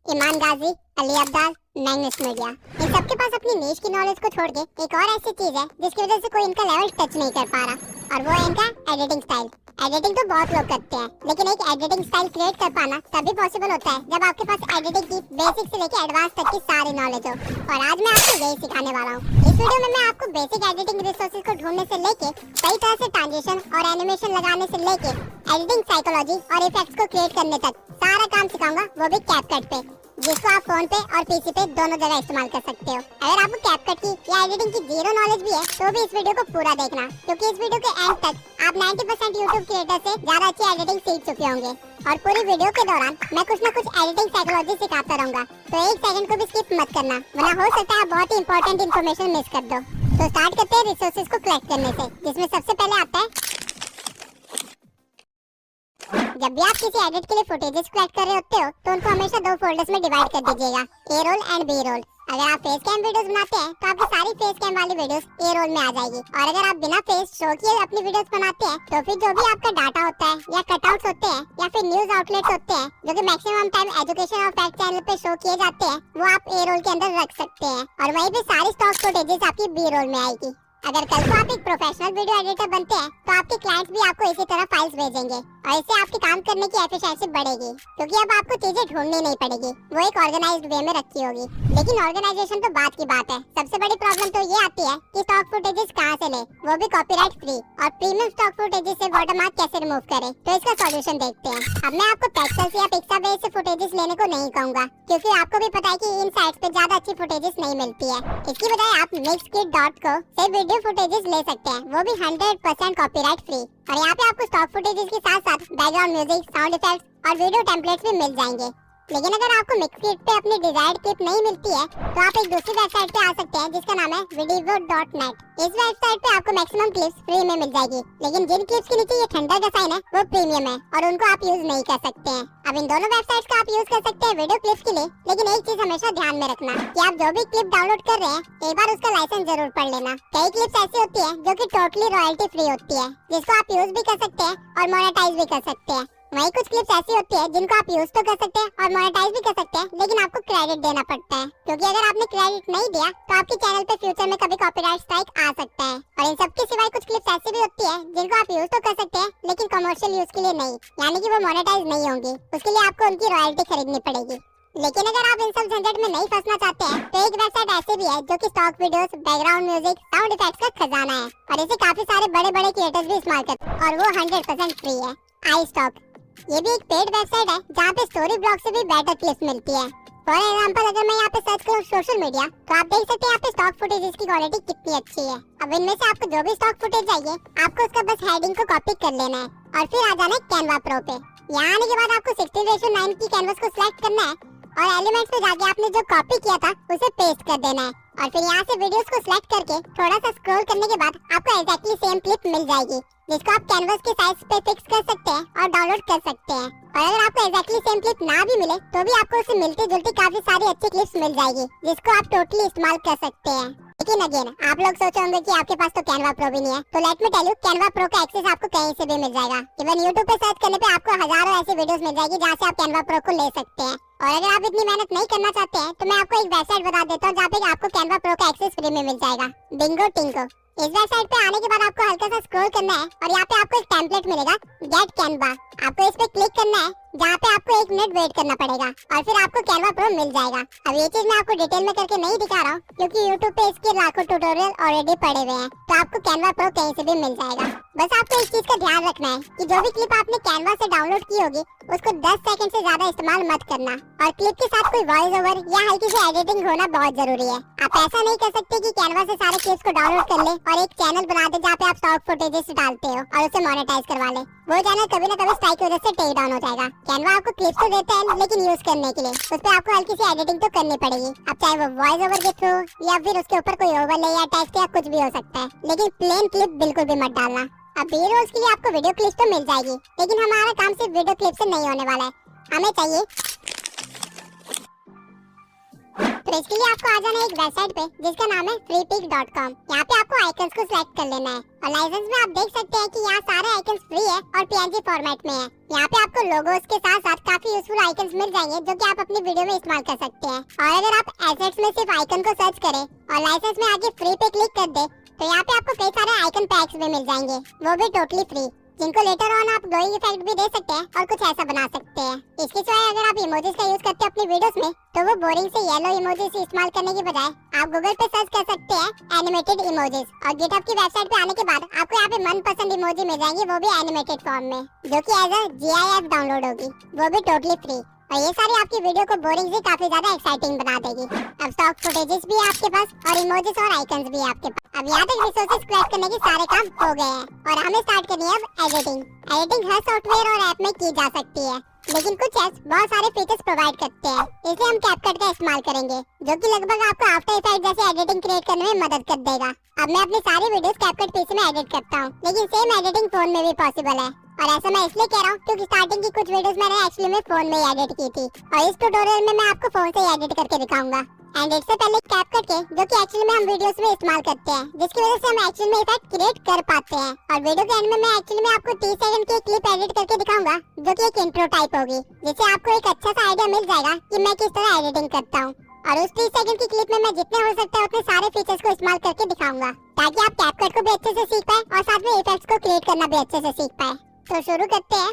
ईमान गाजी, Ali Abdal, Magnus media. इन सबके पास अपनी नीश की नॉलेज को छोड़ के एक और ऐसी चीज है जिसकी वजह से कोई इनका लेवल टच नहीं कर पा रहा, और वो है इनका एडिटिंग स्टाइल। एडिटिंग तो बहुत लोग करते हैं, लेकिन एक एडिटिंग स्टाइल क्रिएट कर पाना तभी पॉसिबल होता है जब आपके पास एडिटिंग की बेसिक से लेकर एडवांस तक की सारी नॉलेज हो। और आज मैं आपको यही सिखाने वाला हूँ। इस वीडियो में मैं आपको बेसिक एडिटिंग रिसोर्सेज को ढूंढने से लेके सही तरह से ट्रांजिशन और एनिमेशन लगाने से लेके एडिटिंग साइकोलॉजी और इफेक्ट्स को क्रिएट करने तक सारा काम सिखाऊंगा, वो भी कैपकट पे, जिसको आप फोन पे और पीसी पे दोनों जगह इस्तेमाल कर सकते हो। अगर आपको कैपकट की या एडिटिंग की जीरो नॉलेज भी है तो भी इस वीडियो को पूरा देखना, क्योंकि इस वीडियो के एंड तक आप 90% यूट्यूब क्रिएटर से ज्यादा अच्छी एडिटिंग सीख चुके होंगे। और पूरी वीडियो के दौरान मैं कुछ न कुछ एडिटिंग साइकोलॉजी सिखाता रहूंगा, तो एक सेकंड को भी स्किप मत करना, वरना हो सकता है आप बहुत ही इंपॉर्टेंट इन्फॉर्मेशन मिस कर दो। तो स्टार्ट करते हैं रिसोर्सेज को कलेक्ट करने से, जिसमें सबसे पहले आता है, जब भी आप किसी एडिट के लिए फुटेजेस कलेक्ट कर रहे होते हो तो उनको हमेशा दो फोल्डर्स में डिवाइड कर दीजिएगा, ए रोल एंड बी रोल। अगर आप फेस कैम वीडियोस बनाते हैं तो आपकी सारी फेस कैम वाली वीडियोस ए रोल में आ जाएगी, और अगर आप बिना फेस शो किए अपनी वीडियोस बनाते हैं तो फिर जो भी आपका डाटा होता है या कटआउट्स होते हैं या फिर न्यूज आउटलेट्स होते हैं जो कि मैक्सिमम टाइम एजुकेशन और फैक्ट चैनल पे शो किए जाते हैं, वो आप ए रोल के अंदर रख सकते हैं, और वहीं पे सारी स्टॉक फुटेजेस आपकी बी रोल में आएगी। अगर कल को आप एक प्रोफेशनल वीडियो एडिटर बनते हैं तो आपके क्लाइंट्स भी आपको इसी तरह फाइल्स भेजेंगे, और इससे आपके काम करने की एफिशिएंसी बढ़ेगी, क्योंकि अब आपको चीजें ढूंढनी नहीं पड़ेगी, वो एक ऑर्गेनाइज्ड वे में रखी होगी। लेकिन ऑर्गेनाइजेशन तो बात की बात है, सबसे बड़ी प्रॉब्लम तो ये आती है कि स्टॉक फुटेजेस कहाँ से ले, वो भी कॉपीराइट फ्री, और प्रीमियम स्टॉक फुटेजेस से वाटरमार्क कैसे रिमूव करें। तो इसका सॉल्यूशन देखते हैं। अब मैं आपको पेक्सेल्स या पिक्साबेस से फुटेजेस लेने को नहीं कहूँगा, क्योंकि आपको भी पता है कि इन साइट्स पे ज्यादा अच्छी फुटेजेस नहीं मिलती है। इसकी बजाय आप mixkit.co से वीडियो फुटेजेस ले सकते हैं, वो भी 100% कॉपीराइट फ्री, और यहाँ पे आपको स्टॉक फुटेजेस के साथ साथ बैकग्राउंड म्यूजिक, साउंड इफेक्ट्स और वीडियो टेम्पलेट्स भी मिल जाएंगे। लेकिन अगर आपको मिक्सकिट पे अपनी डिजायर्ड क्लिप नहीं मिलती है तो आप एक दूसरी वेबसाइट पे आ सकते हैं, जिसका नाम है Videvo.net। इस वेबसाइट पे आपको मैक्सिमम क्लिप्स फ्री में मिल जाएगी, लेकिन जिन क्लिप्स के नीचे ये ठंडा का साइन है वो प्रीमियम है और उनको आप यूज नहीं कर सकते हैं। अब इन दोनों वेबसाइट्स का आप यूज कर सकते हैं वीडियो क्लिप्स के लिए, लेकिन एक चीज हमेशा ध्यान में रखना कि आप जो भी क्लिप डाउनलोड कर रहे हैं एक बार उसका लाइसेंस जरूर पढ़ लेना। कई क्लिप्स ऐसी होती है जो कि टोटली रॉयल्टी फ्री होती है, जिसको आप यूज भी कर सकते हैं और मोनेटाइज भी कर सकते हैं। वही कुछ क्लिप्स ऐसी होती है जिनको आप यूज तो कर सकते हैं और मोनेटाइज भी कर सकते हैं, लेकिन आपको क्रेडिट देना पड़ता है, क्योंकि अगर आपने क्रेडिट नहीं दिया तो आपके चैनल पे फ्यूचर में कभी कॉपीराइट स्ट्राइक आ सकता है। और इन सब के सिवाय कुछ क्लिप्स ऐसी भी होती है जिनको आप यूज तो कर सकते हैं, लेकिन कमर्शियल यूज के लिए नहीं, यानी कि वो मोनेटाइज नहीं होंगी, उसके लिए आपको उनकी रॉयल्टी खरीदनी पड़ेगी। लेकिन अगर आप इन सब झंझट में नहीं फंसना चाहते हैं तो एक वेबसाइट ऐसी भी है जो कि stock videos, background music, sound effects का खजाना है, और इसे काफी सारे बड़े बड़े क्रिएटर्स भी इस्तेमाल करते हैं, और वो 100% फ्री है। iStock ये भी एक पेड वेबसाइट है जहाँ पे स्टोरी ब्लॉग से भी बेटर क्लिप्स मिलती है। फॉर एग्जांपल अगर मैं यहाँ पे सर्च करूँ सोशल मीडिया, तो आप देख सकते हैं यहाँ पे स्टॉक फुटेजेस की क्वालिटी कितनी अच्छी है। अब इनमें से आपको जो भी स्टॉक फुटेज चाहिए, आपको उसका बस हेडिंग को कॉपी कर लेना है और फिर आ जाना है कैनवा प्रो पे। यहाँ आने के बाद आपको 16:9 की कैनवस को सिलेक्ट करना है, और एलिमेंट्स पे जाके आपने जो कॉपी किया था उसे पेस्ट कर देना है, और फिर यहाँ से वीडियोस को सिलेक्ट करके थोड़ा सा स्क्रॉल करने के बाद आपको एग्जैक्टली सेम क्लिप मिल जाएगी, जिसको आप कैनवस के साइज पे फिक्स कर सकते हैं और डाउनलोड कर सकते हैं। और अगर आपको एग्जैक्टली सेम क्लिप ना भी मिले तो भी आपको उससे मिलती जुलती काफी सारी अच्छी क्लिप्स मिल जाएगी, जिसको आप टोटली इस्तेमाल कर सकते हैं। लेकिन अगेन आप लोग सोचे होंगे कि आपके पास तो कैनवा प्रो भी नहीं है, तो let me tell you, Canva pro का एक्सेस आपको कहीं से भी मिल जाएगा। इवन यूट्यूब पे सर्च करने पे आपको हजारों ऐसी वीडियोस मिल जाएगी जहाँ से आप कैनवा प्रो को ले सकते हैं। और अगर आप इतनी मेहनत नहीं करना चाहते हैं तो मैं आपको एक वेबसाइट बता देता हूँ जहाँ पे आपको कैनवा प्रो का एक्सेस फ्री में मिल जाएगा, बिंगो टिंको। इस वेबसाइट पे आने के बाद आपको हल्का सा स्क्रॉल करना है, और यहाँ पे आपको एक टेम्पलेट मिलेगा, गेट कैनवा। आपको इस पे क्लिक करना है, जहाँ पे आपको 1 मिनट वेट करना पड़ेगा, और फिर आपको कैनवा प्रो मिल जाएगा। अब ये चीज मैं आपको डिटेल में करके नहीं दिखा रहा हूँ, क्योंकि यूट्यूब पे इसके लाखों ट्यूटोरियल ऑलरेडी पड़े हुए हैं, तो आपको कैनवा प्रो कहीं से भी मिल जाएगा। बस आपको एक चीज का ध्यान रखना है कि जो भी क्लिप आपने कैनवा से डाउनलोड की होगी उसको 10 सेकंड से ज्यादा इस्तेमाल मत करना, और क्लिप के साथ कोई वॉइस ओवर या हल्की सी एडिटिंग होना बहुत जरूरी है। आप ऐसा नहीं कर सकते कि कैनवा से सारे क्लिप्स को डाउनलोड कर ले और एक चैनल बना दे जहाँ पे आप स्टॉक फुटेजेस डालते हो और उसे मोनेटाइज करवा ले। वो चैनल कभी ना कभी स्ट्राइक की वजह से टेक डाउन हो जाएगा। कैनवा आपको क्लिप्स तो देता है, लेकिन यूज करने के लिए उस पे आपको हल्की सी एडिटिंग तो करनी पड़ेगी। अब चाहे वो वॉइस ओवर के थ्रू या फिर उसके ऊपर कोई ओवरले या टेक्स्ट या कुछ भी हो सकता है, लेकिन प्लेन क्लिप बिल्कुल भी मत डालना। अब बी रोल्स के लिए आपको वीडियो क्लिप्स तो मिल जाएगी, लेकिन हमारा काम सिर्फ वीडियो क्लिप से नहीं होने वाला है, हमें चाहिए तो इसके लिए आपको आ जाना है एक वेबसाइट पे जिसका नाम है freepik.com। यहाँ पे आपको आइकन्स को सिलेक्ट कर लेना है और लाइसेंस में आप देख सकते हैं कि यहाँ सारे आइकन्स फ्री है और PNG फॉर्मेट में है। यहाँ पे आपको लोगोस के साथ साथ काफी यूजफुल आइकन्स मिल जाएंगे जो कि आप अपनी वीडियो में इस्तेमाल कर सकते हैं। और अगर आप एसेट्स में सिर्फ आइकन को सर्च करें और लाइसेंस में आगे फ्री पे क्लिक कर दे तो यहाँ पे आपको कई सारे आइकन पैक्स भी मिल जाएंगे, वो भी टोटली फ्री, जिनको लेटर ऑन आप ग्लोइंग इफेक्ट भी दे सकते हैं और कुछ ऐसा बना सकते हैं। इसके सिवाय अगर आप इमोजीज का यूज करते हैं अपनी वीडियोस में तो वो बोरिंग से येलो इमोजीज इस्तेमाल करने की बजाय आप गूगल पे सर्च कर सकते हैं एनिमेटेड इमोजीज और गिटहब की वेबसाइट पे आने के बाद आपको यहाँ पे मनपसंद इमोजी मिल जाएंगी, वो भी एनिमेटेड फॉर्म में, जो कि एज अ GIF डाउनलोड होगी, वो भी टोटली फ्री। और ये सारी आपकी वीडियो को बोरिंग से काफी ज्यादा एक्साइटिंग बना देगी। अब स्टॉक फुटेजेस भी है आपके पास और इमोजीज और आइकन्स भी है आपके पास। अब यहाँ तक रिसोर्सेज कलेक्ट करने के सारे काम हो गए हैं और हमें स्टार्ट करनी है अब एडिटिंग। एडिटिंग हर सॉफ्टवेयर और ऐप में की जा सकती है, लेकिन कुछ ऐप्स बहुत सारे फीचर्स प्रोवाइड करते हैं, इसलिए हम कैपकट का इस्तेमाल करेंगे, जो कि लगभग आपको आफ्टर इफेक्ट जैसे एडिटिंग क्रिएट करने में मदद कर देगा। अब मैं अपनी सारी वीडियोस कैपकट पीसी में एडिट करता हूँ, लेकिन सेम एडिटिंग फोन में भी पॉसिबल है। और ऐसा मैं इसलिए कह रहा हूँ क्योंकि स्टार्टिंग की कुछ वीडियोस मैंने एक्चुअली में फोन में ही एडिट की थी और इस ट्यूटोरियल में मैं आपको फोन से ही एडिट करके दिखाऊंगा। एंड इससे पहले कैपकट के, जो कि एक्चुअली में हम वीडियोस में इस्तेमाल करते हैं, जिसकी वजह से हम एक्चुअली में इफेक्ट क्रिएट कर पाते हैं। और वीडियो के एंड में मैं एक्चुअली में आपको 30 सेकंड की क्लिप एडिट करके दिखाऊंगा, जो कि एक इंट्रो टाइप होगी, जिससे आपको एक अच्छा सा आइडिया मिल जाएगा कि मैं किस तरह एडिटिंग करता हूँ। और उस 30 सेकंड की क्लिप में मैं जितने हो सकता है उतने सारे फीचर्स को इस्तेमाल करके दिखाऊंगा, ताकि आप कैपकट को भी अच्छे से सीख पाए और साथ में इफेक्ट्स को क्रिएट करना भी अच्छे से सीख पाए। तो शुरू करते हैं।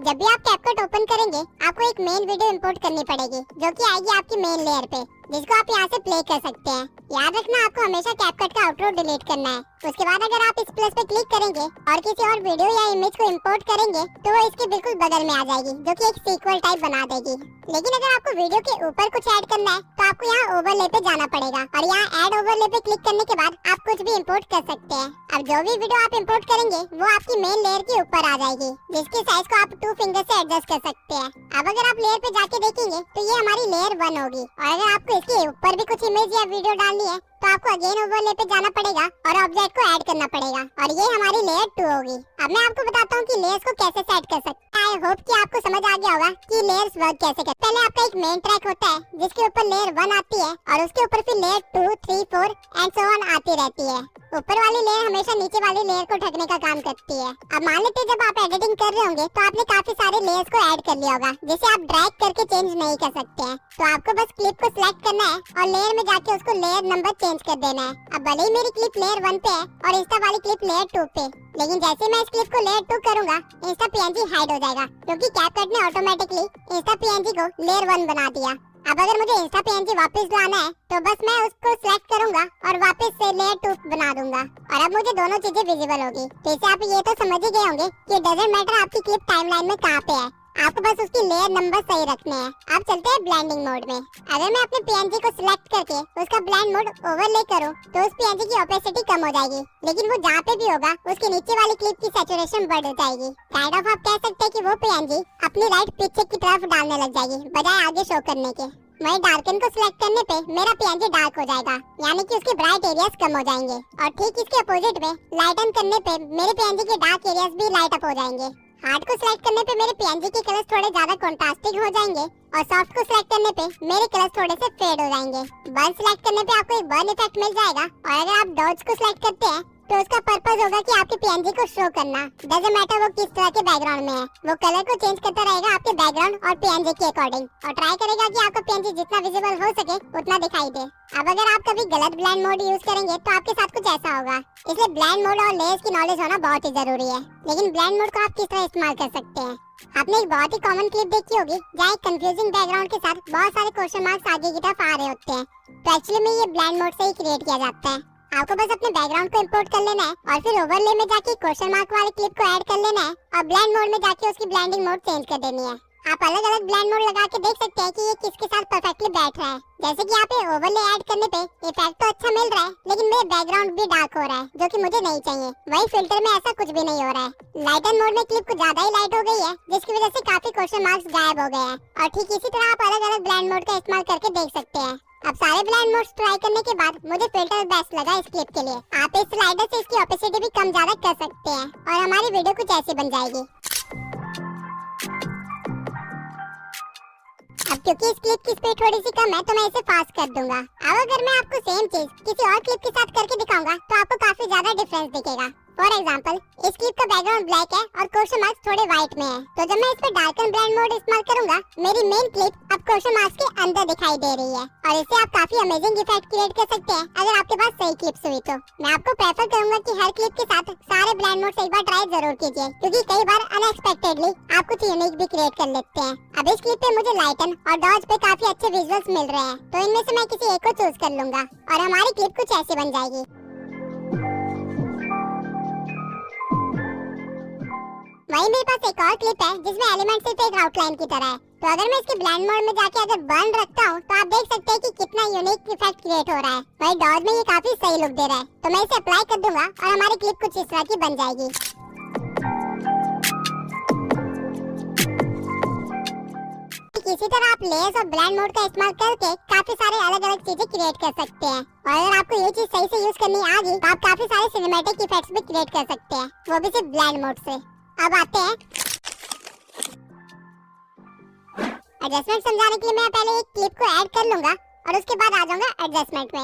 जब भी आप कैपकट ओपन करेंगे आपको एक मेन वीडियो इंपोर्ट करनी पड़ेगी, जो कि आएगी आपकी मेन लेयर पे, जिसको आप यहाँ से प्ले कर सकते हैं। याद रखना आपको हमेशा कैपकट का आउटरो डिलीट करना है। उसके बाद अगर आप इस प्लस पे क्लिक करेंगे और किसी और वीडियो या इमेज को इंपोर्ट करेंगे तो वो इसके बिल्कुल बगल में आ जाएगी, जो कि एक सीक्वल टाइप बना देगी। लेकिन अगर आपको वीडियो के ऊपर कुछ ऐड करना है तो आपको यहाँ ओवरले पे जाना पड़ेगा और यहाँ ऐड ओवरले पे क्लिक करने के बाद आप कुछ भी इंपोर्ट कर सकते हैं। अब जो भी वीडियो आप इंपोर्ट करेंगे वो आपकी मेन लेयर के ऊपर आ जाएगी, जिसके साइज को आप 2 फिंगर से एडजस्ट कर सकते हैं। अब अगर आप लेयर पे जाके देखेंगे तो ये हमारी लेयर 1 होगी और अगर आपको इसके ऊपर भी कुछ इमेज या वीडियो डालनी है तो आपको अगेन ओवरले पे जाना पड़ेगा और ऑब्जेक्ट को ऐड करना पड़ेगा और ये हमारी लेयर 2 होगी। अब मैं आपको बताता हूँ कि लेयर्स को कैसे सेट कर सकते हैं। आई होप कि आपको समझ आ गया होगा कि लेयर्स वर्क कैसे करते हैं। पहले आपका एक मेन ट्रैक होता है जिसके ऊपर लेयर 1 आती है और उसके ऊपर फिर लेयर 2, 3, 4 एंड सो ऑन आती रहती है। ऊपर वाली लेयर हमेशा नीचे वाली लेयर को ढकने का काम करती है। अब मान लेते जब आप एडिटिंग कर रहे होंगे तो आपने काफी सारे लेयर्स को ऐड कर लिया होगा, जिसे आप ड्रैग करके चेंज नहीं कर सकते हैं। तो आपको बस क्लिप को सिलेक्ट करना है और लेयर में जाके उसको लेयर नंबर चेंज कर देना है। अब भले ही मेरी क्लिप लेयर 1 पे है और इंस्टा वाली क्लिप लेयर 2 पे, लेकिन जैसे मैं इस क्लिप को लेयर 2 करूंगा इंस्टा PNG हाइड हो जाएगा, क्योंकि कैपकट ने ऑटोमेटिकली इंस्टा PNG को लेयर 1 बना दिया। अब अगर मुझे इंस्टा PNG वापस लाना है तो बस मैं उसको सिलेक्ट करूंगा और वापस से लेयर 2 बना दूंगा और अब मुझे दोनों चीजें विजिबल होगी। तो इससे आप ये तो समझ ही गए होंगे कि डजंट मैटर आपकी क्लिप टाइमलाइन में कहाँ पे है, आपको बस उसकी लेयर नंबर सही रखने हैं। अब चलते हैं ब्लेंडिंग मोड में। अगर मैं अपने PNG को सिलेक्ट करके उसका ब्लेंड मोड ओवरले करूं तो उस PNG की ओपेसिटी कम हो जाएगी, लेकिन वो जहाँ पे भी होगा उसके नीचे वाली क्लिप की सैचुरेशन बढ़ जाएगी। काइंड ऑफ आप कह सकते हैं कि वो PNG अपनी लाइट पीछे की तरफ डालने लग जाएगी बजाय आगे शो करने के। वही डार्कन को सिलेक्ट करने पे मेरा PNG डार्क हो जाएगा, यानी कि उसके ब्राइट एरियाज कम हो जाएंगे और ठीक इसके अपोजिट में लाइटन करने पे मेरे PNG के डार्क एरियाज भी लाइट अप हो जाएंगे। हार्ड को सिलेक्ट करने पे मेरे PNG के कलर्स थोड़े ज्यादा कॉन्ट्रास्टिंग हो जाएंगे और सॉफ्ट को सिलेक्ट करने पे मेरे कलर्स थोड़े से फेड हो जाएंगे। बर्न सिलेक्ट करने पे आपको एक बर्न इफेक्ट मिल जाएगा और अगर आप डॉट्स को सिलेक्ट करते हैं तो उसका पर्पस होगा कि आपके PNG को शो करना, डजंट मैटर वो किस तरह के बैकग्राउंड में है, वो कलर को चेंज करता रहेगा आपके बैकग्राउंड और PNG के अकॉर्डिंग और ट्राई करेगा कि आपका PNG जितना विजिबल हो सके उतना दिखाई दे। अब अगर आप कभी गलत ब्लेंड मोड यूज करेंगे तो आपके साथ कुछ ऐसा होगा, इसलिए ब्लेंड मोड और लेयर्स की नॉलेज होना बहुत ही जरूरी है। लेकिन ब्लेंड मोड को आप किस तरह इस्तेमाल कर सकते हैं? आपने एक बहुत ही कॉमन क्लिप देखी होगी जहाँ एक कंफ्यूजिंग बैकग्राउंड के साथ बहुत सारे क्वेश्चन मार्क्स आगे की तरफ आ रहे होते हैं, तो एक्चुअली में ये ब्लेंड मोड से ही क्रिएट किया जाता है। आपको बस अपने बैकग्राउंड को इंपोर्ट कर लेना है और फिर ओवरले में जाके क्वेश्चन मार्क वाली क्लिप को ऐड कर लेना है और ब्लेंड मोड में जाके उसकी ब्लेंडिंग मोड चेंज कर देनी है। आप अलग अलग ब्लेंड मोड लगा के देख सकते हैं कि ये किसके साथ परफेक्टली बैठ रहा है। जैसे कि यहाँ पे ओवरले ऐड करने पे इफेक्ट तो अच्छा मिल रहा है, लेकिन मेरे बैकग्राउंड भी डार्क हो रहा है, जो कि मुझे नहीं चाहिए। वही फिल्टर में ऐसा कुछ भी नहीं हो रहा है। लाइटन मोड में क्लिप कुछ ज्यादा ही लाइट हो गई है, जिसकी वजह से काफी क्वेश्चन मार्क्स गायब हो गए हैं और ठीक इसी तरह आप अलग अलग ब्लेंड मोड का इस्तेमाल करके देख सकते हैं। अब सारे ब्लेंड मोड्स ट्राई करने के बाद मुझे फिल्टर बेस्ट लगा इस क्लिप के लिए। आप इस स्लाइडर से इसकी ओपेसिटी भी कम ज्यादा कर सकते हैं और हमारी वीडियो कुछ ऐसी बन जाएगी। अब क्योंकि इस क्लिप की स्पीड थोड़ी सी कम है तो मैं इसे फास्ट कर दूंगा। अब अगर मैं आपको सेम चीज किसी और क्लिप के साथ करके दिखाऊंगा तो आपको काफी ज्यादा डिफरेंस दिखेगा। फॉर एग्जाम्पल, इस क्लिप का बैकग्राउंड ब्लैक है और क्वेश्चन मार्क्स थोड़े व्हाइट में है, तो जब मैं इस पर डार्कन ब्लेंड मोड इस्तेमाल करूंगा मेरी मेन क्लिप अब क्वेश्चन मार्क्स के अंदर दिखाई दे रही है और इससे आप काफी अमेजिंग इफेक्ट क्रिएट कर सकते हैं अगर आपके पास सही क्लिप्स हुई तो। मैं आपको प्रेफर करूंगा कि हर क्लिप के साथ सारे ब्लेंड मोड एक बार ट्राई जरूर कीजिए, क्योंकि कई बार अनएक्सपेक्टेडली आप कुछ यूनिक भी क्रिएट कर लेते हैं। अब इस क्लिप पे मुझे लाइटन और डॉज पे काफी अच्छे विजुअल्स मिल रहे हैं, तो इनमें से मैं किसी एक को चूज कर लूंगा और हमारी क्लिप कुछ ऐसी बन जाएगी। वहीं मेरे पास एक और क्लिप है जिसमें एलिमेंट सिर्फ एक आउटलाइन की तरह है, तो अगर मैं इसके ब्लेंड मोड में जाके अगर बर्न रखता हूँ तो आप देख सकते हैं कि कितना यूनिक इफेक्ट क्रिएट हो रहा है। वहीं डॉज में ये काफी सही लुक दे रहा है, तो मैं इसे अप्लाई कर दूंगा और हमारी क्लिप कुछ इस तरह की बन जाएगी। इसी तरह आप लेयर्स और ब्लेंड मोड का इस्तेमाल करके काफी सारे अलग अलग चीजें क्रिएट कर सकते हैं, और अगर आपको ये चीज सही से यूज करनी आ गई तो आप काफी सारे सिनेमैटिक इफेक्ट्स भी क्रिएट कर सकते हैं, वो भी सिर्फ ब्लेंड मोड से। अब आते हैं एडजस्टमेंट समझाने के लिए। मैं पहले एक क्लिप को ऐड कर लूंगा और उसके बाद आ जाऊंगा एडजस्टमेंट में।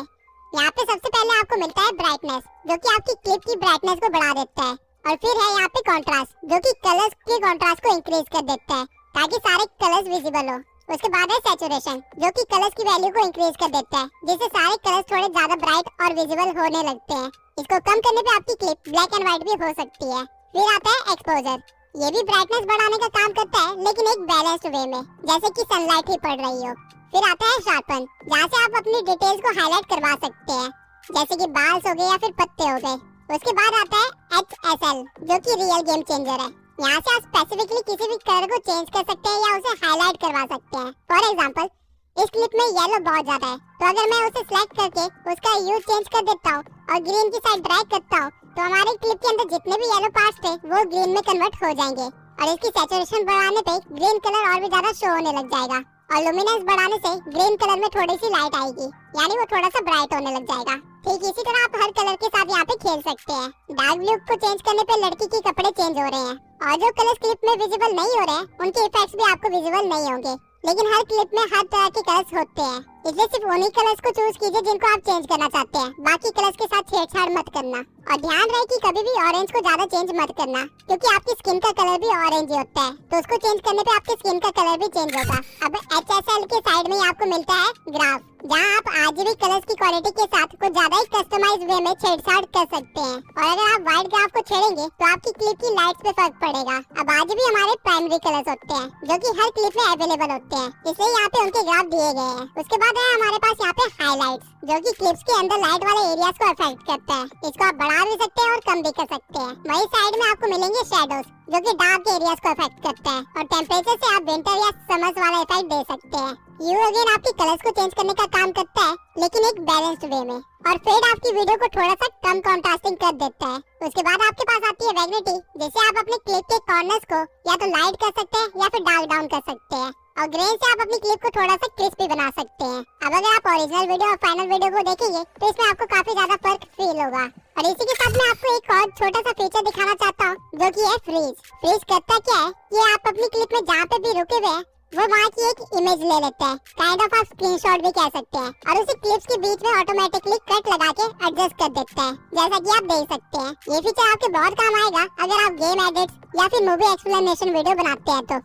यहाँ पे सबसे पहले आपको मिलता है ब्राइटनेस, जो कि आपकी क्लिप की ब्राइटनेस को बढ़ा देता है, और फिर है यहाँ पे कॉन्ट्रास्ट, जो कि कलर्स के कॉन्ट्रास्ट को इंक्रीज कर देता है ताकि सारे कलर्स विजिबल हो। उसके बाद है सैचुरेशन, जो कि कलर्स की वैल्यू को इंक्रीज कर देता है, जिससे सारे कलर्स थोड़े ज्यादा ब्राइट और विजिबल होने लगते हैं। इसको कम करने पे आपकी क्लिप ब्लैक एंड व्हाइट भी हो सकती है। फिर आता है एक्सपोजर, ये भी ब्राइटनेस बढ़ाने का काम करता है, लेकिन एक बैलेंस्ड वे में, जैसे कि सनलाइट ही पड़ रही हो। फिर आता है शार्पन, जहाँ से आप अपनी डिटेल्स को हाईलाइट करवा सकते हैं, जैसे कि बाल्स हो गए या फिर पत्ते हो गए। उसके बाद आता है HSL, जो कि रियल गेम चेंजर है। यहाँ से आप स्पेसिफिकली किसी भी कलर को चेंज कर सकते हैं या उसे हाईलाइट करवा सकते हैं। फॉर एग्जाम्पल, इस क्लिप में येलो बहुत ज्यादा है, तो अगर मैं उसे सिलेक्ट करके उसका ह्यू चेंज कर देता हूँ और ग्रीन की साइड ड्रैग करता हूँ तो हमारे क्लिप के अंदर जितने भी येलो पार्ट्स थे वो ग्रीन में कन्वर्ट हो जाएंगे, और इसकी सैचुरेशन बढ़ाने पे ग्रीन कलर और भी ज्यादा शो होने लग जाएगा, और लुमिनेंस बढ़ाने से ग्रीन कलर में थोड़ी सी लाइट आएगी, यानी वो थोड़ा सा ब्राइट होने लग जाएगा। ठीक इसी तरह आप हर कलर के साथ यहाँ पे खेल सकते हैं। डार्क ब्लू को चेंज करने पे लड़की के कपड़े चेंज हो रहे हैं, और जो कलर्स क्लिप में विजिबल नहीं हो रहे हैं उनके इफेक्ट्स भी आपको विजिबल नहीं होंगे, लेकिन हर क्लिप में हर तरह के कलर्स होते हैं, इसलिए सिर्फ उन्हीं कलर्स को चूज कीजिए जिनको आप चेंज करना चाहते हैं, बाकी कलर्स के साथ छेड़छाड़ मत करना। और ध्यान रहे कि कभी भी ऑरेंज को ज्यादा चेंज मत करना, क्योंकि आपकी स्किन का कलर भी ऑरेंज ही होता है, तो उसको चेंज करने पे आपकी स्किन का कलर भी चेंज होगा। अब HSL के साइड में आपको मिलता है ग्राफ, जहाँ आप RGB कलर्स की क्वालिटी के साथ कुछ ज्यादा ही कस्टमाइज्ड वे में छेड़छाड़ कर सकते हैं, और अगर आप व्हाइट ग्राफ को छेड़ेंगे तो आपकी क्लिप की लाइट्स पे फर्क पड़ेगा। अब RGB हमारे प्राइमरी कलर्स होते हैं, जो कि हर क्लिप में अवेलेबल होते हैं, इसलिए यहाँ पे उनके ग्राफ दिए गए हैं। उसके बाद है हमारे पास यहाँ पे हाइलाइट्स, जो कि क्लिप्स के अंदर लाइट वाले एरियाज को अफेक्ट करता है। इसको आप बढ़ा भी सकते हैं और कम भी कर सकते हैं। वही साइड में आपको मिलेंगे शेडोज, जो कि डार्क एरियाज को अफेक्ट करता है, और टेम्परेचर से आप विंटर या समर्स वाला इफेक्ट दे सकते हैं। यू अगेन आपकी कलर्स को चेंज करने का काम करता है, लेकिन एक बैलेंस्ड वे में, और फेड आपकी वीडियो को थोड़ा सा कम कॉन्ट्रास्टिंग कर देता है। उसके बाद आपके पास आती है वैग्निटी, जिससे आप अपने क्लिप के कॉर्नर्स को या तो लाइट कर सकते हैं या फिर डार्क डाउन कर सकते हैं, और ग्रेन से आप अपनी क्लिप को थोड़ा सा क्रिस्पी बना सकते हैं। अब अगर आप ओरिजिनल वीडियो और फाइनल वीडियो को देखेंगे तो इसमें आपको काफी ज्यादा फर्क फील होगा। और इसी के साथ मैं आपको एक और छोटा सा फीचर दिखाना चाहता हूँ, जो कि है फ्रीज। फ्रीज करता क्या है, ये आप अपनी क्लिप में जहाँ पे भी रुके हुए हैं वो वहाँ की एक इमेज ले लेते हैं, काइंड ऑफ आप स्क्रीनशॉट भी कह सकते हैं, और उसी क्लिप्स के बीच में ऑटोमेटिकली कट लगा के एडजस्ट कर देता है, जैसा कि आप देख सकते हैं। ये फीचर आपके बहुत काम आएगा अगर आप गेम एडिट्स या फिर मूवी एक्सप्लेनेशन वीडियो बनाते हैं तो।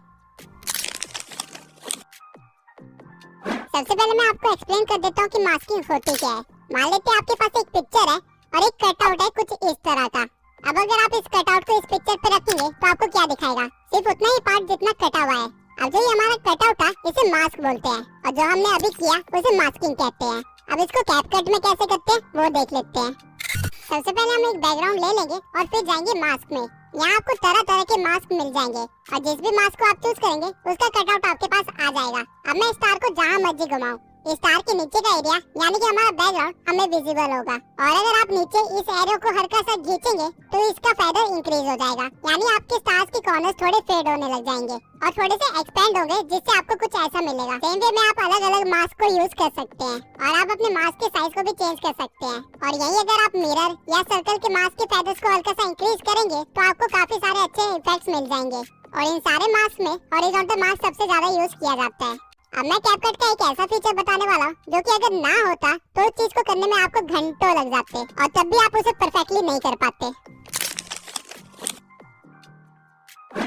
सबसे पहले मैं आपको एक्सप्लेन कर देता हूँ कि मास्किंग होती क्या है। मान लेते हैं आपके पास एक पिक्चर है और एक कटआउट है कुछ इस तरह का। अब अगर आप इस कटआउट को इस पिक्चर पे रखेंगे तो आपको क्या दिखाएगा, सिर्फ उतना ही पार्ट जितना कटा हुआ है। अब जो ये हमारा कटआउट था इसे मास्क बोलते हैं, और जो हमने अभी किया उसे मास्किंग कहते हैं। अब इसको कैपकट में कैसे करते हैं वो देख लेते हैं। सबसे पहले हम एक बैकग्राउंड ले लेंगे और फिर जाएंगे मास्क में। यहाँ आपको तरह तरह के मास्क मिल जाएंगे, और जिस भी मास्क को आप चूज करेंगे उसका कटआउट आपके पास आ जाएगा। अब मैं स्टार को जहाँ मर्जी घुमाऊं, स्टार के नीचे का एरिया यानी कि हमारा बैकग्राउंड हमें विजिबल होगा, और अगर आप नीचे इस एरो को हल्का सा खींचेंगे तो इसका फेदर इंक्रीज हो जाएगा, यानी आपके स्टार्स के कॉर्नर्स थोड़े फेड होने लग जाएंगे और थोड़े से एक्सपेंड होंगे, जिससे आपको कुछ ऐसा मिलेगा। सेम वे में आप अलग अलग मास्क को यूज कर सकते हैं, और आप अपने मास्क के साइज को भी चेंज कर सकते हैं। और यही अगर आप मिरर या सर्कल के मास्क के फेदर्स को हल्का सा इंक्रीज करेंगे तो आपको काफी सारे अच्छे इफेक्ट्स मिल जाएंगे। और इन सारे मास्क में हॉरिजॉन्टल मास्क सबसे ज्यादा यूज किया जाता है। अब मैं कैपकट का एक ऐसा फीचर बताने वाला हूँ जो कि अगर ना होता तो उस चीज को करने में आपको घंटों लग जाते और तब भी आप उसे परफेक्टली नहीं कर पाते।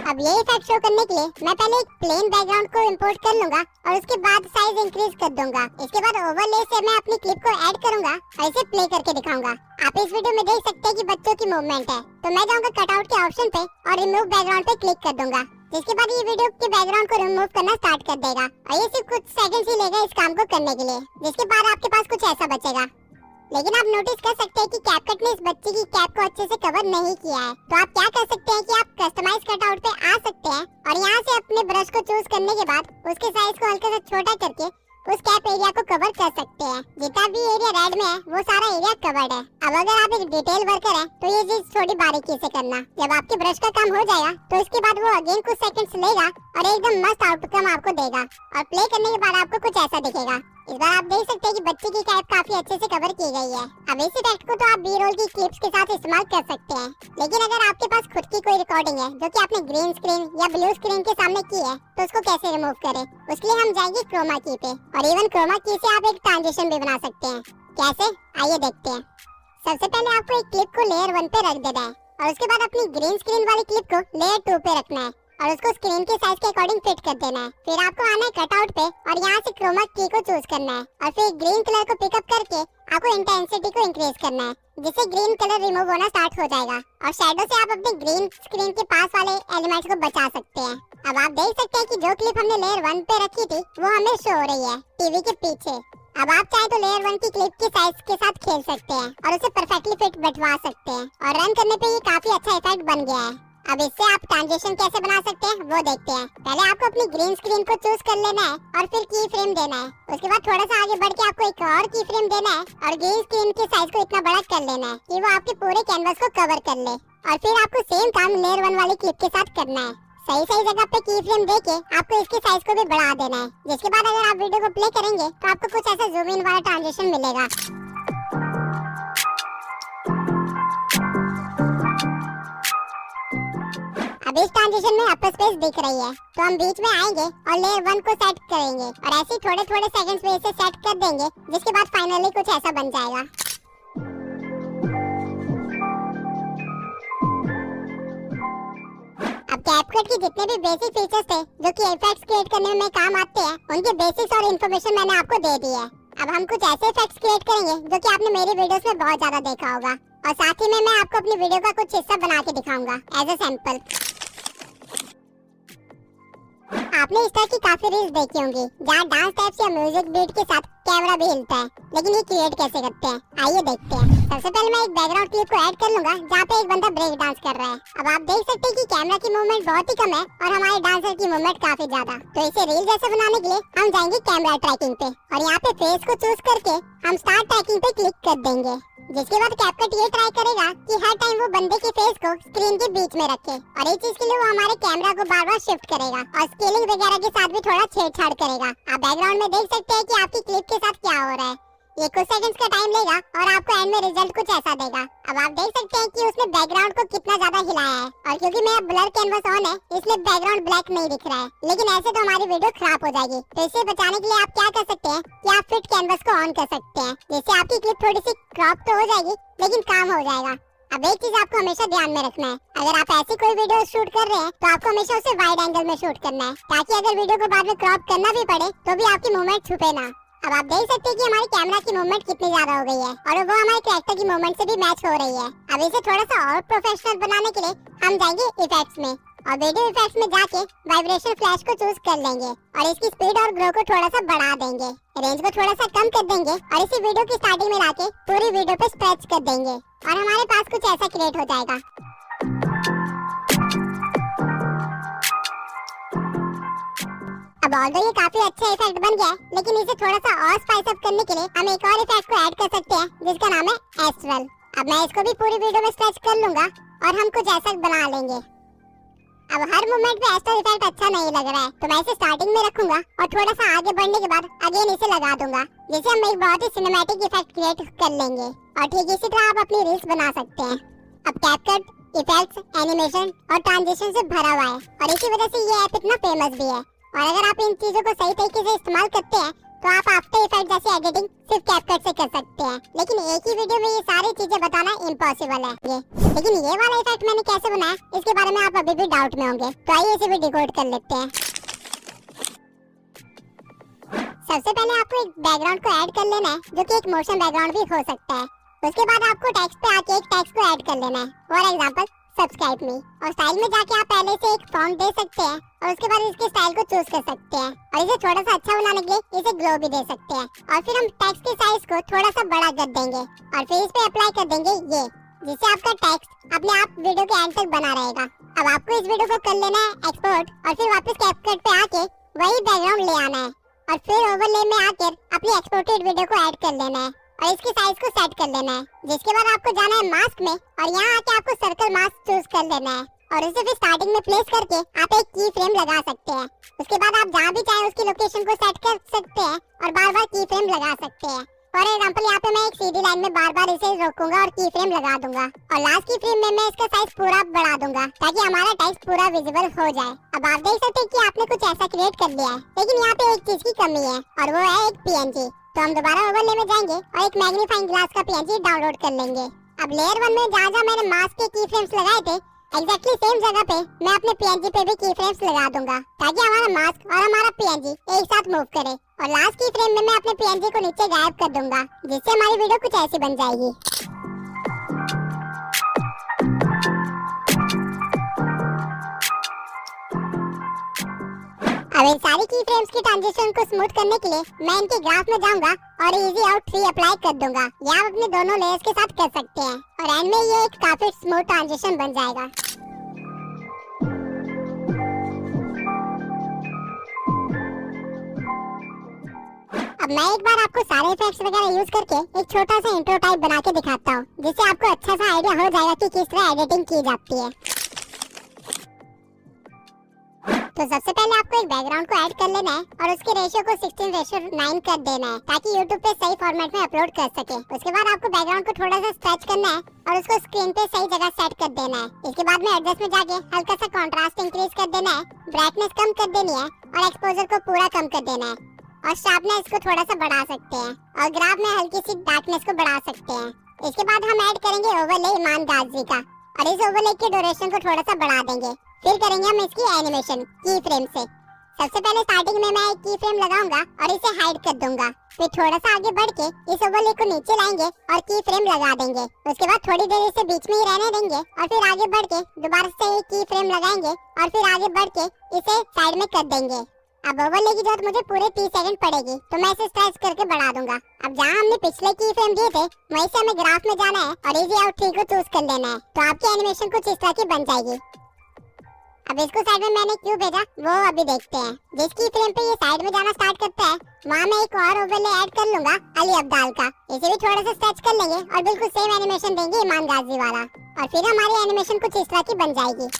अब ये इफेक्ट शो करने के लिए मैं पहले एक प्लेन बैकग्राउंड को इंपोर्ट कर लूंगा और उसके बाद साइज इंक्रीज कर दूंगा। इसके बाद ओवरले से मैं अपनी क्लिप को ऐड करूंगा और इसे प्ले करके दिखाऊंगा। आप इस वीडियो में देख सकते हैं कि बच्चों की मूवमेंट है, तो मैं जाऊंगा कटआउट के ऑप्शन पे और रिमूव बैकग्राउंड पे क्लिक कर दूंगा, जिसके बाद ये वीडियो के बैकग्राउंड को रिमूव करना स्टार्ट कर देगा और ये सिर्फ कुछ सेकंड्स ही लेगा इस काम को करने के लिए, जिसके बाद आपके पास कुछ ऐसा बचेगा। लेकिन आप नोटिस कर सकते हैं कि कैपकट ने इस बच्चे की कैप को अच्छे से कवर नहीं किया है, तो आप क्या कर सकते हैं कि आप कस्टमाइज कटआउट पे आ सकते हैं और यहाँ से अपने ब्रश को चूज करने के बाद उसके साइज को हल्का सा छोटा करके उस कैप एरिया को कवर कर सकते हैं। जितना भी एरिया रेड में है वो सारा एरिया कवर्ड है। अब अगर आप एक डिटेल वर्कर हैं तो ये चीज थोड़ी बारीकी से करना। जब आपके ब्रश का काम हो जाएगा तो इसके बाद वो अगेन कुछ सेकंड्स लेगा और एकदम मस्त आउटकम आपको देगा और प्ले करने के बाद आपको कुछ ऐसा दिखेगा। इस बार आप देख सकते हैं कि बच्चे की कैप काफी अच्छे से कवर की गई है। अब इस इफेक्ट को तो आप बी रोल की क्लिप्स के साथ इस्तेमाल कर सकते हैं, लेकिन अगर आपके पास खुद की कोई रिकॉर्डिंग है जो कि आपने ग्रीन स्क्रीन या ब्लू स्क्रीन के सामने की है, तो उसको कैसे रिमूव करें? उसके लिए हम जाएंगे क्रोमा की पे और इवन क्रोमा की से आप एक ट्रांजिशन भी बना सकते हैं। कैसे, आइए देखते हैं। सबसे पहले आपको एक क्लिप को लेयर 1 पे रख देना है और उसके बाद अपनी ग्रीन स्क्रीन वाली क्लिप को लेयर 2 पे रखना है और उसको स्क्रीन के साइज के अकॉर्डिंग फिट कर देना है। फिर आपको आना है कटआउट पे और यहाँ से क्रोमा की को चूज करना है और फिर ग्रीन कलर को पिकअप करके आपको इंटेंसिटी को इंक्रीज करना है, जिससे ग्रीन कलर रिमूव होना स्टार्ट हो जाएगा और शैडो से आप अपने ग्रीन स्क्रीन के पास वाले एलिमेंट्स को बचा सकते हैं। अब आप देख सकते हैं कि जो क्लिप हमने लेयर 1 पे रखी थी वो हमें शो हो रही है टीवी के पीछे। अब आप चाहे तो लेयर 1 की क्लिप के साइज के साथ खेल सकते हैं और उसे परफेक्टली फिट बैठवा सकते हैं और रन करने पे ये काफी अच्छा इफेक्ट बन गया है। अब इससे आप ट्रांजिशन कैसे बना सकते हैं वो देखते हैं। पहले आपको अपनी ग्रीन स्क्रीन को चूज कर लेना है और फिर की फ्रेम देना है। उसके बाद थोड़ा सा आगे बढ़ के आपको एक और की फ्रेम देना है और ग्रीन स्क्रीन के साइज को इतना बड़ा कर लेना है कि वो आपके पूरे कैनवस को कवर कर ले और फिर आपको सेम काम लेयर 1 वाली क्लिप के साथ करना है। सही सही जगह पे की फ्रेम देके आपको इसके साइज को भी बढ़ा देना है, जिसके बाद अगर आप वीडियो को प्ले करेंगे तो आपको कुछ ऐसा जूम इन वाला ट्रांजिशन मिलेगा। अब इस ट्रांजिशन में अपर स्पेस दिख रही है, तो हम बीच में आएंगे और लेयर 1 को सेट करेंगे और ऐसे थोड़े थोड़े सेकंड्स में इसे सेट कर देंगे, जिसके बाद फाइनली कुछ ऐसा बन जाएगा। अब कैपकट के जितने भी बेसिक फीचर्स थे जो कि इफेक्ट्स क्रिएट करने में काम आते हैं, उनके बेसिक्स और इन्फॉर्मेशन मैंने आपको दे दी है। अब हम कुछ ऐसे इफेक्ट्स क्रिएट करेंगे जो कि आपने मेरी वीडियोस में बहुत ज्यादा देखा होगा और साथ ही में मैं आपको अपनी वीडियो का कुछ हिस्सा बना के दिखाऊंगा एज अ सैंपल। आपने इस तरह की काफी रील्स देखी होंगी जहाँ डांस स्टेप्स या म्यूजिक बीट के साथ कैमरा भी हिलता है, लेकिन ये क्रिएट कैसे करते हैं आइए देखते हैं। सबसे पहले मैं एक बैकग्राउंड क्लिप को ऐड कर लूंगा जहाँ पे एक बंदा ब्रेक डांस कर रहा है। अब आप देख सकते हैं कि कैमरा की मूवमेंट बहुत ही कम है और हमारे डांसर की मूवमेंट काफी ज्यादा। तो इसे रील जैसे बनाने के लिए हम जाएंगे कैमरा ट्रैकिंग पे और यहाँ पे फेस को चूज करके हम स्टार्ट ट्रैकिंग पे क्लिक कर देंगे, जिसके बाद कैपकट ये ट्राई करेगा कि हर टाइम वो बंदे के फेस को स्क्रीन के बीच में रखे और इस चीज के लिए वो हमारे कैमरा को बार बार शिफ्ट करेगा और स्केलिंग वगैरह के साथ भी थोड़ा छेड़छाड़ करेगा। आप बैकग्राउंड में देख सकते हैं कि आपकी क्लिप के साथ क्या हो रहा है। ये कुछ सेकंड्स का टाइम लेगा और आपको एंड में रिजल्ट कुछ ऐसा देगा। अब आप देख सकते हैं कि उसने बैकग्राउंड को कितना ज्यादा हिलाया है और क्योंकि मेरा ब्लर कैनवस ऑन है इसलिए बैकग्राउंड ब्लैक नहीं दिख रहा है, लेकिन ऐसे तो हमारी वीडियो खराब हो जाएगी। तो इसे बचाने के लिए आप क्या कर सकते हैं कि आप फिट कैनवस को ऑन कर सकते हैं, जिससे आपकी क्लिप थोड़ी सी क्रॉप तो हो जाएगी लेकिन काम हो जाएगा। अब एक चीज आपको हमेशा ध्यान में रखना है, अगर आप ऐसी कोई वीडियो शूट कर रहे हैं तो आपको हमेशा उसे वाइड एंगल में शूट करना है, ताकि अगर वीडियो को बाद में क्रॉप करना भी पड़े तो भी आपकी मूवमेंट छुपे ना। अब आप देख सकते हैं कि हमारी कैमरा की मूवमेंट कितनी ज्यादा हो गई है और वो हमारे कैरेक्टर की मूवमेंट से भी मैच हो रही है। अब इसे थोड़ा सा और प्रोफेशनल बनाने के लिए हम जाएंगे इफेक्ट्स में और वीडियो इफेक्ट्स में जाके वाइब्रेशन फ्लैश को चूज कर लेंगे और इसकी स्पीड और ग्रो को थोड़ा सा बढ़ा देंगे, रेंज को थोड़ा सा कम कर देंगे और इसी वीडियो की स्टार्टिंग में लाके पूरी वीडियो पे स्ट्रेच कर देंगे और हमारे पास कुछ ऐसा क्रिएट हो जाएगा। अब ऑल्दो ये काफी अच्छा इफेक्ट बन गया है, लेकिन इसे थोड़ा सा और स्पाइस अप करने के लिए हम एक और इफेक्ट को ऐड कर सकते हैं जिसका नाम है एस्ट्रल। अब मैं इसको भी पूरी वीडियो में स्ट्रेच कर लूंगा और हम कुछ ऐसा बना लेंगे। अब हर मोमेंट पे एस्ट्रल इफेक्ट अच्छा नहीं लग रहा है, तो मैं इसे स्टार्टिंग में रखूंगा और थोड़ा सा आगे बढ़ने के बाद अगेन इसे लगा दूंगा, जिससे हम एक बहुत ही सिनेमैटिक इफेक्ट क्रिएट कर लेंगे और ठीक इसी तरह आप अपनी रील्स बना सकते हैं। अब कैपकट इफेक्ट्स, एनिमेशन और ट्रांजिशन से भरा हुआ है और इसी वजह से ये ऐप इतना फेमस भी है और अगर आप इन चीजों को सही तरीके से इस्तेमाल करते हैं तो आप आफ्टर इफेक्ट जैसी एडिटिंग सिर्फ कैपकट से कर सकते हैं। लेकिन एक ही वीडियो में ये सारी चीजें बताना इम्पॉसिबल है लेकिन ये वाला इफेक्ट मैंने कैसे बनाया इसके बारे में आप अभी भी डाउट में होंगे, तो आइए इसे भी डिकोड कर लेते हैं। सबसे पहले आपको एक बैकग्राउंड को ऐड कर लेना है जो कि एक मोशन बैकग्राउंड भी हो सकता है। उसके बाद आपको टेक्स्ट पे आके एक टेक्स्ट को ऐड कर लेना है, फॉर एग्जांपल सब्सक्राइब मी, और स्टाइल में जाके आप पहले से एक फॉन्ट दे सकते हैं और उसके बाद इसके स्टाइल को चूज कर सकते हैं और इसे थोड़ा सा अच्छा बनाने के लिए इसे ग्लो भी दे सकते हैं। और फिर हम टेक्स्ट के साइज को थोड़ा सा बड़ा कर देंगे और फिर इस पे अप्लाई कर देंगे ये, जिससे आपका टेक्स्ट अपने आप वीडियो के एंड तक बना रहेगा। अब आपको इस वीडियो को कर लेना है एक्सपोर्ट और फिर वापस कैपकट पे आके वही बैकग्राउंड ले आना है और फिर ओवरले में आकर अपनी एक्सपोर्टेड वीडियो को ऐड कर लेना है और इसके साइज को सेट कर लेना है। जिसके बाद आपको जाना है मास्क में और यहाँ आके आपको सर्कल मास्क चूज कर लेना है और उसे फिर स्टार्टिंग में प्लेस करके आप एक की फ्रेम लगा सकते हैं। उसके बाद आप जहाँ भी चाहे उसकी लोकेशन को सेट कर सकते हैं और बार बार की फ्रेम लगा सकते हैं। फॉर एग्जांपल यहाँ पे मैं एक सीधी लाइन में बार बार इसे रोकूंगा और की फ्रेम लगा दूंगा और लास्ट की फ्रेम में मैं इसका साइज पूरा बढ़ा दूंगा ताकि हमारा टेक्स्ट पूरा विजिबल हो जाए। अब आप देख सकते हैं कि आपने कुछ ऐसा क्रिएट कर लिया है, लेकिन यहाँ पे एक चीज की कमी है और वो है एक पीएनजी। तो हम दोबारा ओवरले में जाएंगे और एक मैग्नीफाइंग ग्लास का पीएनजी डाउनलोड कर लेंगे। अब लेयर 1 में जहाँ मैंने मास्क के की फ्रेम्स लगाए थे एग्जैक्टली सेम जगह पे मैं अपने पीएनजी पे भी की फ्रेम्स लगा दूंगा ताकि हमारा मास्क और हमारा पीएनजी एक साथ मूव करे। और लास्ट की फ्रेम में मैं अपने पीएनजी को नीचे गायब कर दूंगा जिससे हमारी वीडियो कुछ ऐसी बन जाएगी। अब इन सारी की फ्रेम्स की ट्रांजिशन को स्मूथ करने के लिए मैं इनके ग्राफ में जाऊंगा और इजी आउट 3 अप्लाई कर दूंगा। ये आप अपने दोनों लेयर्स के साथ कर सकते हैं और एंड में ये एक काफी स्मूथ ट्रांजिशन बन जाएगा। अब मैं एक बार आपको सारे इफेक्ट्स वगैरह यूज करके एक छोटा सा इंट्रो टाइप बना के दिखाता हूँ जिससे आपको अच्छा सा आइडिया हो जाएगा कि किस तरह एडिटिंग की जाती है। तो सबसे पहले आपको एक बैकग्राउंड को ऐड कर लेना है और उसके रेशियो को 16:9 कर देना है ताकि YouTube पे सही फॉर्मेट में अपलोड कर सके। उसके बाद आपको बैकग्राउंड को थोड़ा सा स्ट्रेच करना है और उसको स्क्रीन पे सही जगह सेट कर देना है। इसके बाद में एडजस्ट में जाके हल्का सा कंट्रास्ट इंक्रीज कर देना है, ब्राइटनेस कम कर देनी है और एक्सपोजर को पूरा कम कर देना है और शार्पनेस को थोड़ा सा बढ़ा सकते हैं और ग्राफ में हल्की सी डार्कनेस को बढ़ा सकते हैं। इसके बाद हम ऐड करेंगे ओवरले इमान गाजी का और इस ओवरले की ड्यूरेशन को थोड़ा सा बढ़ा देंगे। फिर करेंगे हम इसकी एनिमेशन की फ्रेम से। सबसे पहले स्टार्टिंग में मैं एक की फ्रेम लगाऊंगा और इसे हाइड कर दूंगा, फिर थोड़ा सा आगे बढ़ के इस ओवरले को नीचे लाएंगे और की फ्रेम लगा देंगे। उसके बाद थोड़ी देर इसे बीच में ही रहने देंगे और फिर आगे बढ़ के दोबारा से एक की फ्रेम लगाएंगे और फिर आगे बढ़ के इसे साइड में कर देंगे। अब ओवरले की जरूरत मुझे पूरे 30 सेकंड पड़ेगी तो मैं इसे स्ट्रेच करके बढ़ा दूंगा। अब जहाँ हमने पिछले की फ्रेम दिए थे वहीं से हमें ग्राफ में जाना है और इजी आउट 3 को चूज कर लेना है तो आपकी एनिमेशन कुछ इस तरह की बन जाएगी। अब इसको साइड में मैंने क्यों भेजा वो अभी देखते हैं। जिस की फ्रेम पे ये साइड में जाना स्टार्ट करता है वहाँ मैं एक और ओवरले ऐड कर लूंगा अली अब्दाल का। इसे भी थोड़ा सा स्ट्रेच कर लेंगे और बिल्कुल सेम एनिमेशन देंगे इमान गाजी वाला और फिर हमारी एनिमेशन कुछ इस तरह की बन जाएगी।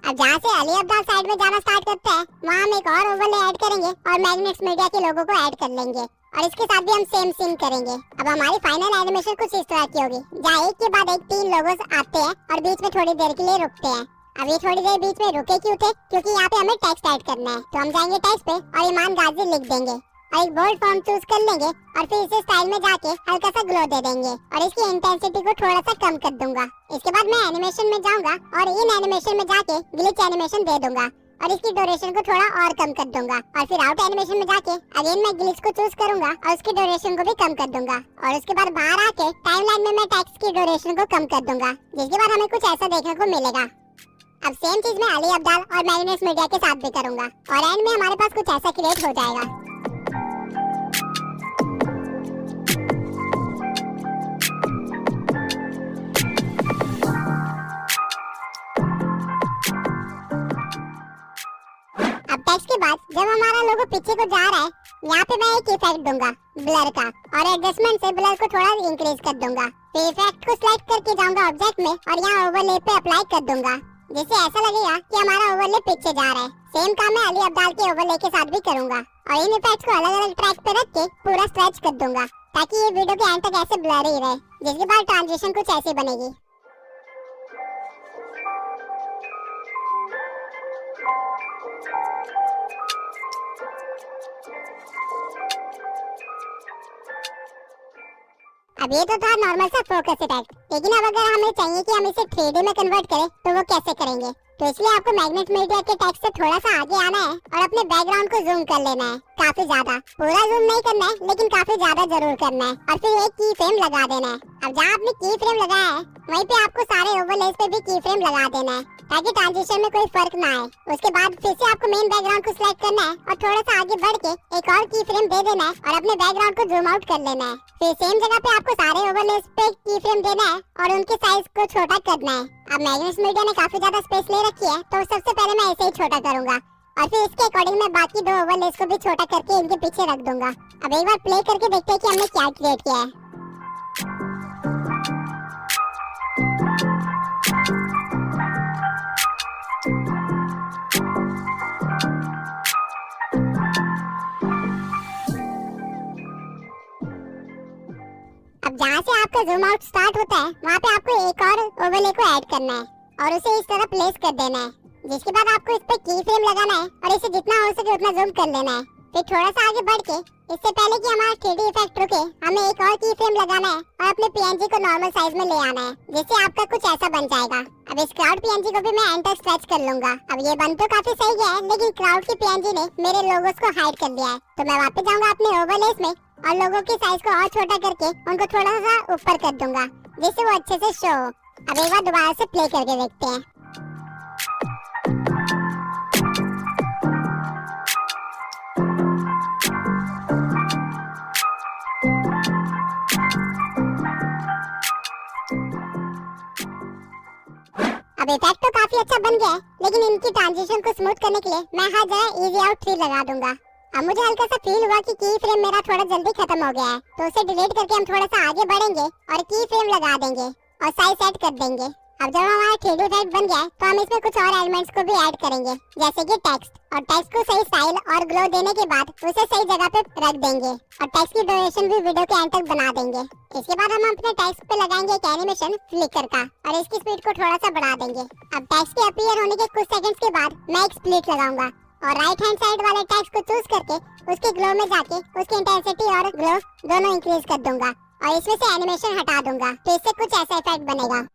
अब जहाँ से अली अब्दाल साइड में जाना स्टार्ट करता है वहाँ हम एक और ओवरले ऐड करेंगे और मैग्नेट्स मीडिया के लोगो को ऐड कर लेंगे और इसके साथ भी हम सेम सीन करेंगे। अब हमारी फाइनल एनिमेशन कुछ इस तरह की होगी जहाँ एक के बाद एक 3 लोगोस आते हैं और बीच में थोड़ी देर के लिए रुकते हैं। अब ये थोड़ी देर बीच में रुके क्यों थे? क्योंकि यहाँ पे हमें टेक्स्ट ऐड करना है तो हम जाएंगे टेक्स्ट पे और इमान गाजी लिख देंगे और एक बोल्ड फॉन्ट चूज कर लेंगे और फिर इसे स्टाइल में जाके हल्का सा ग्लो दे देंगे और इसकी इंटेंसिटी को थोड़ा सा कम कर दूंगा। इसके बाद मैं एनिमेशन में जाऊंगा और इन एनिमेशन में जाके ग्लिच एनिमेशन दे दूंगा और इसकी ड्यूरेशन को थोड़ा और कम कर दूंगा और फिर आउट एनिमेशन में जाके अगेन मैं ग्लिच को चूज करूंगा और उसकी ड्यूरेशन को भी कम कर दूंगा और उसके बाद बाहर आके टाइमलाइन में मैं टेक्स्ट की ड्यूरेशन को कम कर दूंगा जिसके बाद हमें कुछ ऐसा देखने को मिलेगा। अब सेम चीज मैं अली अब्दाल और मैग्नेट्स मीडिया के साथ भी करूंगा और एंड में हमारे पास कुछ ऐसा क्रिएट हो जाएगा। अब टेक्स्ट के बाद जब हमारा लोगो पीछे को जा रहा है यहाँ पे मैं एक इफेक्ट दूंगा ब्लर का और एडजस्टमेंट से ब्लर को थोड़ा इंक्रीज कर दूंगा। फिर इफेक्ट को सिलेक्ट करके जाऊंगा ऑब्जेक्ट में और यहाँ ओवरले पे अप्लाई कर दूंगा जिससे ऐसा लगेगा कि हमारा ओवरले पीछे जा रहा है। सेम काम मैं अली अब्दाल के ओवरले के साथ भी करूंगा और इन इफेक्ट्स को अलग अलग ट्रैक पे रख के पूरा स्ट्रेच कर दूंगा ताकि ये वीडियो के एंड तक ऐसे ब्लर ही रहे जिसके बाद ट्रांजिशन कुछ ऐसी बनेगी। अब ये तो था नॉर्मल सा फोकस इफेक्ट, लेकिन अब अगर हमें चाहिए कि हम इसे 3D में कन्वर्ट करें तो वो कैसे करेंगे। तो इसलिए आपको मैग्नेट मीडिया के टेक्स्ट से थोड़ा सा आगे आना है और अपने बैकग्राउंड को जूम कर लेना है, काफी ज्यादा। पूरा जूम नहीं करना है लेकिन काफी ज्यादा जरूर करना है, और फिर एक की फ्रेम लगा देना है। अब जहाँ आपने की फ्रेम लगाया है वहीं पे आपको सारे ओवरलेस पे भी की फ्रेम लगा देना है, ताकि ट्रांजिशन में कोई फर्क ना आए। उसके बाद फिर से आपको मेन बैकग्राउंड को सिलेक्ट करना है और थोड़ा सा आगे बढ़ के एक और की फ्रेम दे देना है और अपने बैकग्राउंड को जूम आउट कर लेना है। फिर सेम जगह पे आपको सारे ओवरलेस पे की फ्रेम देना है और उनके साइज को छोटा करना है। अब मैग्नेट मीडिया ने काफी ज्यादा स्पेस ले रखी है, तो सबसे पहले मैं ऐसे ही छोटा करूंगा और फिर इसके अकॉर्डिंग मैं बाकी दो ओवरलेस को भी छोटा करके इनके पीछे रख दूंगा। अब एक बार प्ले करके देखते हैं कि हमने क्या क्रिएट किया है। अब जहाँ से आपका जूम आउट स्टार्ट होता है वहाँ पे आपको एक और ओवरले को ऐड करना है और उसे इस तरह प्लेस कर देना है, जिसके बाद आपको इस पे की फ्रेम लगाना है और इसे जितना हो सके उतना जूम कर लेना है। फिर थोड़ा सा आगे बढ़ के इससे पहले कि हमारा 3D इफेक्ट रुके, हमें एक और की फ्रेम लगाना है और अपने PNG को नॉर्मल साइज में ले आना है, जिससे आपका कुछ ऐसा बन जाएगा। अब इस क्राउड PNG को भी मैं एंटर स्ट्रेच कर लूंगा। अब ये बन तो काफी सही गया है, लेकिन क्राउड की PNG ने मेरे लोगोस को हाइड कर दिया है, तो मैं वापस जाऊंगा अपने ओवरलेस में और लोगों के साइज को और छोटा करके उनको थोड़ा सा ऊपर कर दूंगा, जिससे वो अच्छे से शो हो। अब एक बार दोबारा से प्ले करके देखते हैं। अब इफेक्ट तो काफी अच्छा बन गया है, लेकिन इनकी ट्रांजिशन को स्मूथ करने के लिए मैं हर जगह इजी आउट 3 लगा दूंगा। अब मुझे हल्का सा फील हुआ कि की फ्रेम मेरा थोड़ा जल्दी खत्म हो गया है, तो उसे डिलीट करके हम थोड़ा सा आगे बढ़ेंगे और की फ्रेम लगा देंगे और साइज सेट कर देंगे। अब जब हमारा 3D इफेक्ट बन गया है तो हम इसमें कुछ और एलिमेंट्स को भी ऐड करेंगे, जैसे कि टेक्स्ट। और टेक्स्ट को सही स्टाइल और ग्लो देने के बाद उसे सही जगह पे रख देंगे और टेक्स्ट की ड्यूरेशन भी वीडियो के एंड तक बना देंगे। इसके बाद हम अपने टेक्स्ट पे लगाएंगे एक एनिमेशन फ्लिकर का और इसकी स्पीड को थोड़ा सा बढ़ा देंगे। अब टेक्स्ट के अपीयर होने के कुछ सेकंड्स के बाद मैं एक स्प्लिट लगाऊंगा और राइट हैंड साइड वाले टेक्स्ट को चूज करके उसके ग्लो में जाके उसकी इंटेंसिटी और ग्लो दोनों इंक्रीज कर दूंगा और इसमें से एनिमेशन हटा दूंगा, तो इससे कुछ ऐसा इफेक्ट बनेगा।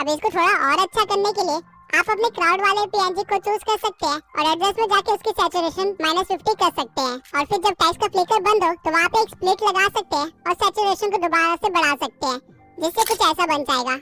अब इसको थोड़ा और अच्छा करने के लिए आप अपने क्राउड वाले PNG को चूज कर सकते हैं और एडजस्ट में जाके उसकी सैचुरेशन -50 कर सकते हैं, और फिर जब टेक्स्ट का फ्लिकर बंद हो तो वहाँ पे एक स्प्लिट लगा सकते हैं और सैचुरेशन को दोबारा से बढ़ा सकते हैं, जिससे कुछ ऐसा बन जाएगा।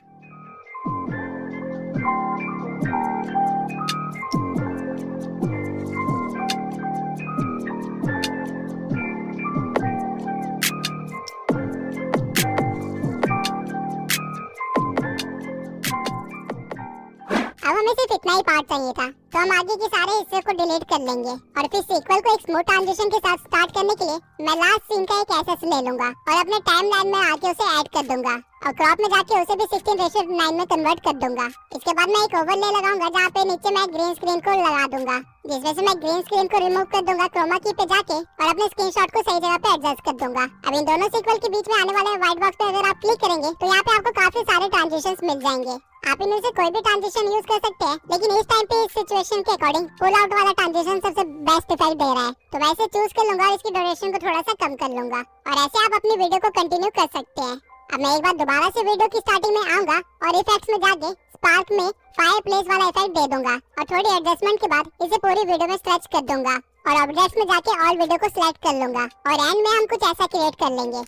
अब हमें सिर्फ इतना ही पार्ट चाहिए था, तो हम आगे के सारे हिस्से को डिलीट कर लेंगे और फिर सीक्वल को एक स्मूथ ट्रांजिशन के साथ स्टार्ट करने के लिए मैं लास्ट सीन का एक एसेस ले लूंगा और अपने टाइमलाइन में आके उसे ऐड कर दूंगा और क्रॉप में जाके उसे भी 16:9 में कन्वर्ट कर दूंगा। इसके बाद मैं एक ओवरले लगाऊंगा जहाँ पे नीचे मैं ग्रीन स्क्रीन को लगा दूंगा, जिसमें से मैं ग्रीन स्क्रीन को रिमूव कर दूंगा क्रोमा की पे जाके और अपने स्क्रीनशॉट को सही जगह पे एडजस्ट कर दूंगा। अब इन दोनों सीक्वल के बीच में आने वाले व्हाइट बॉक्स पे अगर आप क्लिक करेंगे तो यहाँ पे आपको काफी सारे ट्रांजिशंस मिल जाएंगे। आप इनमें से कोई भी ट्रांजिशन यूज कर सकते हैं, लेकिन इस टाइम पे इस सिचुएशन के अकॉर्डिंग पुल आउट वाला ट्रांजिशन सबसे बेस्ट इफेक्ट दे रहा है, तो मैं इसे चूज कर लूंगा और इसकी ड्यूरेशन को थोड़ा सा कम कर लूंगा और ऐसे आप अपनी वीडियो को कंटिन्यू कर सकते हैं। अब मैं एक बार दोबारा से वीडियो की स्टार्टिंग में आऊंगा और इफेक्ट्स में जाके स्पार्क में फायर प्लेस वाला इफेक्ट दे दूंगा और थोड़ी एडजस्टमेंट के बाद इसे पूरी वीडियो में स्ट्रेच कर दूंगा और ऑब्जेक्ट्स में जाके ऑल वीडियो को सिलेक्ट कर लूंगा और एंड में हम कुछ ऐसा क्रिएट कर लेंगे।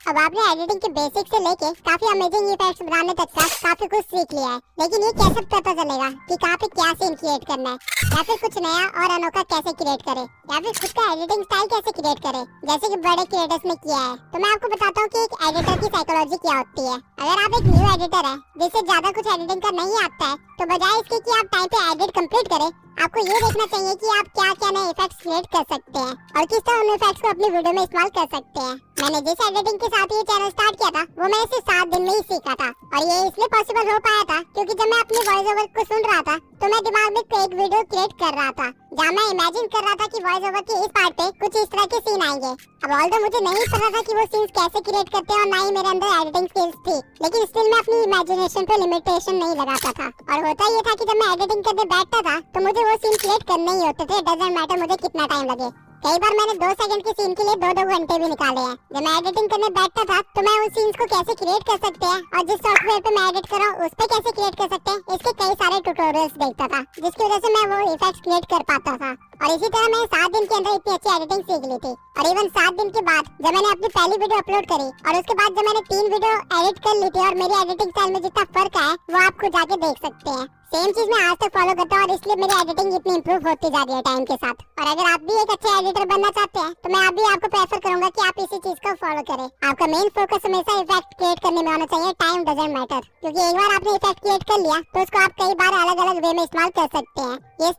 अब आपने एडिटिंग के बेसिक से लेके काफी अमेजिंग इफेक्ट्स बनाने तक का काफी कुछ सीख लिया है, लेकिन ये कैसे पता चलेगा कि कहाँ पे क्या सीन क्रिएट करना है। या फिर कुछ नया और अनोखा कैसे क्रिएट करे, या फिर खुद का एडिटिंग स्टाइल कैसे क्रिएट करे, जैसे कि बड़े क्रिएटर्स ने किया है। तो मैं आपको बताता हूँ कि एक एडिटर की साइकोलॉजी क्या होती है। अगर आप एक न्यू एडिटर है जिसे ज्यादा कुछ एडिटिंग का नहीं आता है, तो बजाय इसके कि आप टाइम पे एडिट कंप्लीट करें, आपको ये देखना चाहिए कि आप क्या क्या नए इफेक्ट्स क्रिएट कर सकते हैं और किस तरह उन इफेक्ट्स को अपनी वीडियो में इस्तेमाल कर सकते हैं। मैंने जिस एडिटिंग के साथ ये चैनल स्टार्ट किया था वो मैं इसे 7 दिन में ही सीखा था, और ये इसलिए पॉसिबल हो पाया था क्योंकि जब मैं अपनी वॉइस ओवर को सुन रहा था तो मैं दिमाग में एक वीडियो क्रिएट कर रहा था जहाँ मैं इमेजिन कर रहा था कि वॉइस ओवर के इस पार्ट पे कुछ इस तरह के सीन आएंगे। अब ऑल्दो मुझे नहीं पता था कि वो सीन्स कैसे क्रिएट करते हैं और ना ही मेरे अंदर एडिटिंग स्किल्स थी, लेकिन स्टिल मैं अपनी इमेजिनेशन पे लिमिटेशन नहीं लगाता था। और होता ये था कि जब मैं एडिटिंग करने बैठता था तो मुझे वो सीन क्रिएट करने ही होते थे, डजंट मैटर मुझे कितना टाइम लगे। कई बार मैंने 2 सेकंड के सीन के लिए 2-2 घंटे भी निकाले हैं। जब मैं एडिटिंग करने बैठता था तो मैं उस सीन्स को कैसे क्रिएट कर सकते हैं और जिस सॉफ्टवेयर पे मैं एडिट कर रहा हूँ उस पे कैसे क्रिएट कर सकते हैं, इसके कई सारे ट्यूटोरियल्स देखता था, जिसकी वजह से मैं वो इफेक्ट्स क्रिएट कर पाता था। और इसी तरह मैंने 7 दिन के अंदर इतनी अच्छी एडिटिंग सीख ली थी। और इवन 7 दिन के बाद जब मैंने अपनी पहली वीडियो अपलोड करी और उसके बाद जब मैंने 3 वीडियो एडिट कर ली थी और मेरी एडिटिंग स्टाइल में जितना फर्क है वो आप खुद जाके देख सकते हैं। सेम चीज मैं आज तक फॉलो करता हूँ और इसलिए मेरी एडिटिंग इतनी इंप्रूव होती जा रही है टाइम के साथ। और अगर आप भी एक अच्छे एडिटर बनना चाहते हैं तो मैं आपको प्रेफर करूंगा कि आप इसी चीज को फॉलो करें। आपका मेन फोकस हमेशा इफेक्ट क्रिएट करने में होना चाहिए, टाइम डजंट मैटर, क्योंकि एक बार आपने इफेक्ट क्रिएट कर लिया तो उसको आप कई बार अलग अलग वे में इस्तेमाल कर सकते हैं। ये